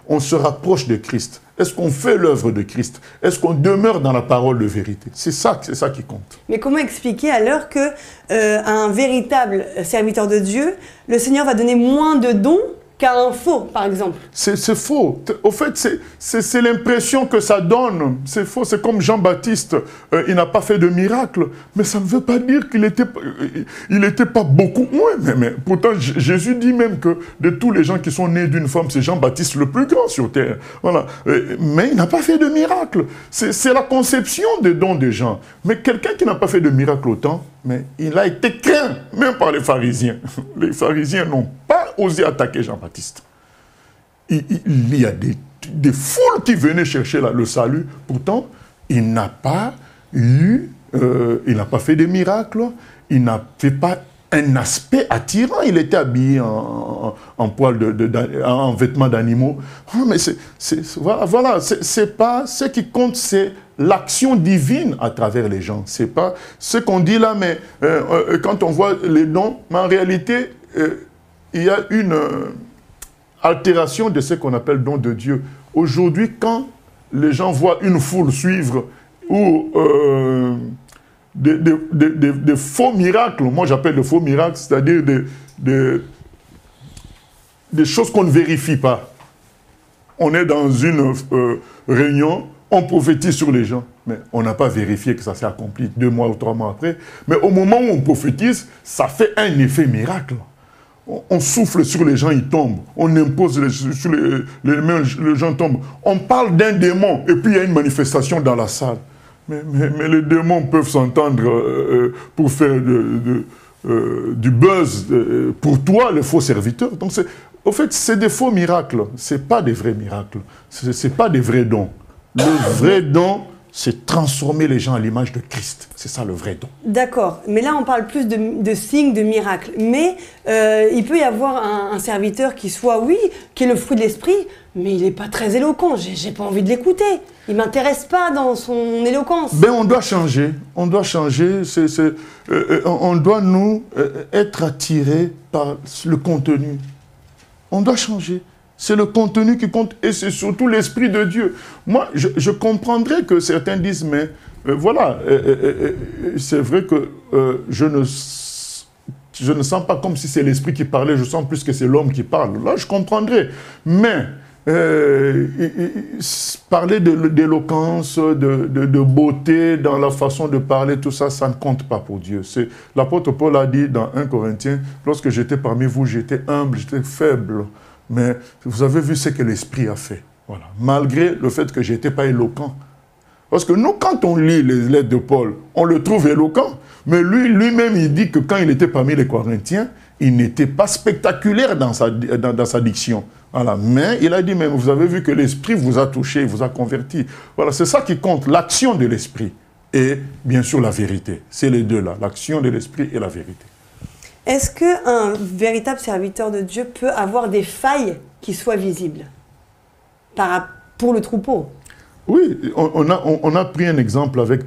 qu'on se rapproche de Christ? Est-ce qu'on fait l'œuvre de Christ? Est-ce qu'on demeure dans la parole de vérité? C'est ça qui compte. Mais comment expliquer alors qu'un véritable serviteur de Dieu, le Seigneur va donner moins de dons qu'à un faux, par exemple. C'est faux. Au fait, c'est l'impression que ça donne. C'est faux. C'est comme Jean-Baptiste. Il n'a pas fait de miracle. Mais ça ne veut pas dire qu'il n'était pas beaucoup moins. Mais pourtant, Jésus dit même que de tous les gens qui sont nés d'une femme, c'est Jean-Baptiste le plus grand sur terre. Voilà. Mais il n'a pas fait de miracle. C'est la conception des dons des gens. Mais quelqu'un qui n'a pas fait de miracle autant, mais il a été craint, même par les pharisiens. Les pharisiens n'ont pas osé attaquer Jean-Baptiste. Il y a des foules qui venaient chercher le salut. Pourtant, il n'a pas fait de miracles. Il n'a fait pas un aspect attirant. Il était habillé en vêtements d'animaux. Mais voilà, c'est pas ce qui compte, c'est l'action divine à travers les gens. C'est pas ce qu'on dit là, mais quand on voit les dons, mais en réalité, il y a une altération de ce qu'on appelle don de Dieu. Aujourd'hui, quand les gens voient une foule suivre ou des faux miracles, moi j'appelle de faux miracles, c'est-à-dire des choses qu'on ne vérifie pas. On est dans une réunion, on prophétise sur les gens, mais on n'a pas vérifié que ça s'est accompli 2 mois ou 3 mois après. Mais au moment où on prophétise, ça fait un effet miracle. On souffle sur les gens, ils tombent. On impose sur les mains, les gens tombent. On parle d'un démon et puis il y a une manifestation dans la salle. Mais les démons peuvent s'entendre pour faire du buzz pour toi, le faux serviteur. Donc, au fait, c'est des faux miracles. Ce n'est pas des vrais miracles. Ce n'est pas des vrais dons. Le vrai don, c'est transformer les gens à l'image de Christ. C'est ça le vrai don. D'accord. Mais là, on parle plus de signes, de miracles. Mais il peut y avoir un serviteur qui soit, oui, qui est le fruit de l'esprit, mais il n'est pas très éloquent. J'ai pas envie de l'écouter. Il ne m'intéresse pas dans son éloquence. Ben, on doit changer. On doit changer. On doit, nous, être attirés par le contenu. On doit changer. C'est le contenu qui compte et c'est surtout l'Esprit de Dieu. Moi, je comprendrais que certains disent, mais voilà, c'est vrai que je ne sens pas comme si c'est l'Esprit qui parlait, je sens plus que c'est l'homme qui parle. Là, je comprendrais. Mais parler d'éloquence, de beauté dans la façon de parler, tout ça, ça ne compte pas pour Dieu. L'apôtre Paul a dit dans 1 Corinthiens, lorsque j'étais parmi vous, j'étais humble, j'étais faible. Mais vous avez vu ce que l'Esprit a fait. Voilà. Malgré le fait que je n'étais pas éloquent. Parce que nous, quand on lit les lettres de Paul, on le trouve éloquent. Mais lui-même, il dit que quand il était parmi les Corinthiens, il n'était pas spectaculaire dans sa diction. Voilà. Mais il a dit même, vous avez vu que l'Esprit vous a touché, vous a converti. Voilà, c'est ça qui compte, l'action de l'Esprit. Et bien sûr la vérité. C'est les deux là, l'action de l'Esprit et la vérité. Est-ce qu'un véritable serviteur de Dieu peut avoir des failles qui soient visibles pour le troupeau? Oui, on a pris un exemple avec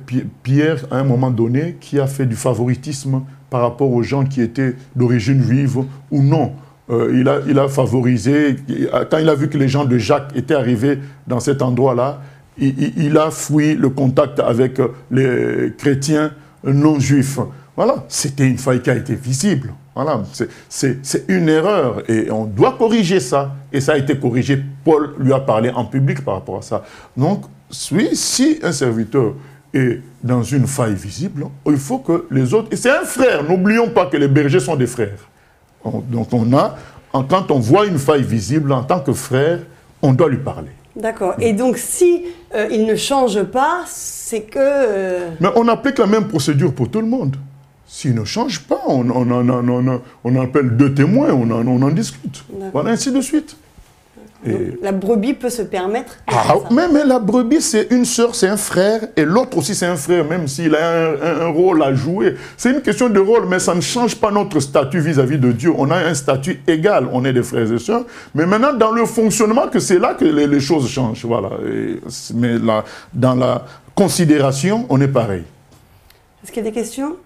Pierre à un moment donné qui a fait du favoritisme par rapport aux gens qui étaient d'origine juive ou non. Il a favorisé, quand il a vu que les gens de Jacques étaient arrivés dans cet endroit-là, il a fui le contact avec les chrétiens non juifs. Voilà, c'était une faille qui a été visible. Voilà, c'est une erreur et on doit corriger ça. Et ça a été corrigé. Paul lui a parlé en public par rapport à ça. Donc, oui, si un serviteur est dans une faille visible, il faut que les autres... Et c'est un frère, n'oublions pas que les bergers sont des frères. Donc quand on voit une faille visible, en tant que frère, on doit lui parler. D'accord. Et donc, si il ne change pas, c'est que... Mais on applique la même procédure pour tout le monde. S'il ne change pas, on appelle 2 témoins, on en discute. Voilà, ainsi de suite. Et... La brebis peut se permettre... Mais la brebis, c'est une sœur, c'est un frère, et l'autre aussi, c'est un frère, même s'il a un rôle à jouer. C'est une question de rôle, mais ça ne change pas notre statut vis-à-vis de Dieu. On a un statut égal, on est des frères et sœurs, mais maintenant, dans le fonctionnement, que c'est là que les choses changent. Voilà. Mais là, dans la considération, on est pareil. Est-ce qu'il y a des questions ?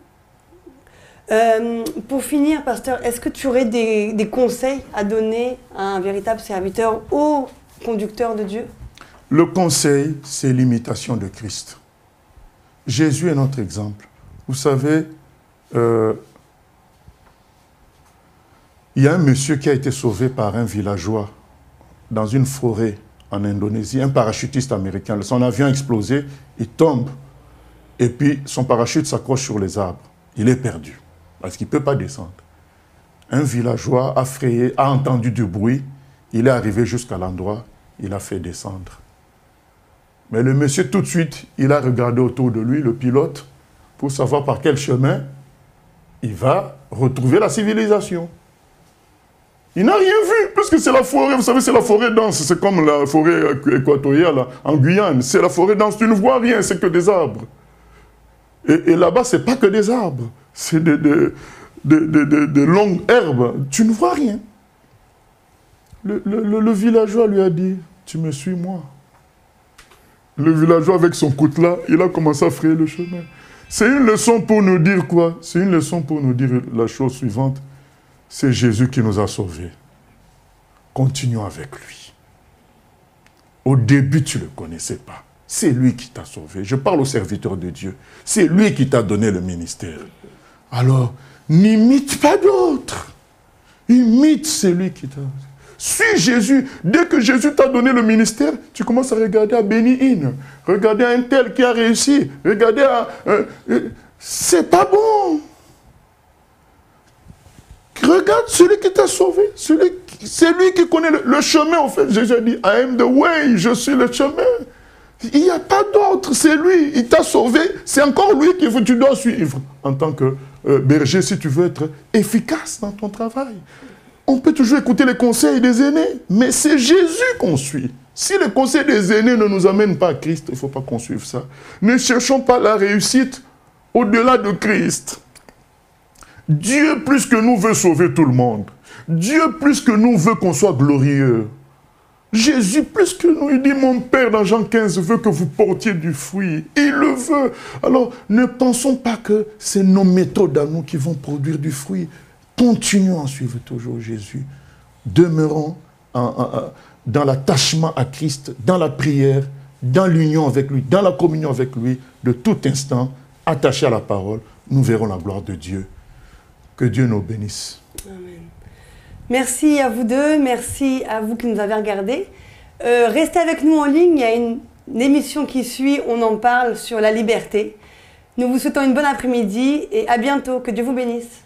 Pour finir, pasteur, est-ce que tu aurais des conseils à donner à un véritable serviteur, au conducteur de Dieu? Le conseil, c'est l'imitation de Christ. Jésus est notre exemple. Vous savez, Il y a un monsieur qui a été sauvé par un villageois dans une forêt en Indonésie, un parachutiste américain. Son avion a explosé, il tombe, et puis son parachute s'accroche sur les arbres. Il est perdu, parce qu'il ne peut pas descendre. Un villageois effrayé a entendu du bruit, il est arrivé jusqu'à l'endroit, il a fait descendre. Mais le monsieur, tout de suite, il a regardé autour de lui, le pilote, pour savoir par quel chemin il va retrouver la civilisation. Il n'a rien vu, parce que c'est la forêt, vous savez, c'est la forêt dense, c'est comme la forêt équatoriale en Guyane. C'est la forêt dense, tu ne vois rien, c'est que des arbres. Et là-bas, ce n'est pas que des arbres, c'est de longues herbes, tu ne vois rien. Le villageois lui a dit, tu me suis, moi. Le villageois, avec son coutelas, il a commencé à frayer le chemin. C'est une leçon pour nous dire quoi? C'est une leçon pour nous dire la chose suivante. C'est Jésus qui nous a sauvés. Continuons avec lui. Au début, tu ne le connaissais pas. C'est lui qui t'a sauvé. Je parle au serviteur de Dieu. C'est lui qui t'a donné le ministère. Alors, n'imite pas d'autres. Imite celui qui t'a... Suis Jésus. Dès que Jésus t'a donné le ministère, tu commences à regarder à Béni-In. Regarder à un tel qui a réussi. Regarder à... c'est pas bon. Regarde celui qui t'a sauvé. C'est lui qui connaît le chemin, en fait. Jésus a dit, I am the way, je suis le chemin. Il n'y a pas d'autre, c'est lui. Il t'a sauvé, c'est encore lui que tu dois suivre. En tant que berger, si tu veux être efficace dans ton travail. On peut toujours écouter les conseils des aînés, mais c'est Jésus qu'on suit. Si les conseils des aînés ne nous amènent pas à Christ, il ne faut pas qu'on suive ça. Ne cherchons pas la réussite au-delà de Christ. Dieu, plus que nous, veut sauver tout le monde. Dieu, plus que nous, veut qu'on soit glorieux. Jésus, plus que nous, il dit, mon Père, dans Jean 15, veut que vous portiez du fruit. Il le veut. Alors, ne pensons pas que c'est nos méthodes à nous qui vont produire du fruit. Continuons à suivre toujours Jésus. Demeurons dans l'attachement à Christ, dans la prière, dans l'union avec lui, dans la communion avec lui, de tout instant, attachés à la parole. Nous verrons la gloire de Dieu. Que Dieu nous bénisse. Amen. Merci à vous deux, merci à vous qui nous avez regardés. Restez avec nous en ligne, il y a une émission qui suit, on en parle sur la liberté. Nous vous souhaitons une bonne après-midi et à bientôt, que Dieu vous bénisse.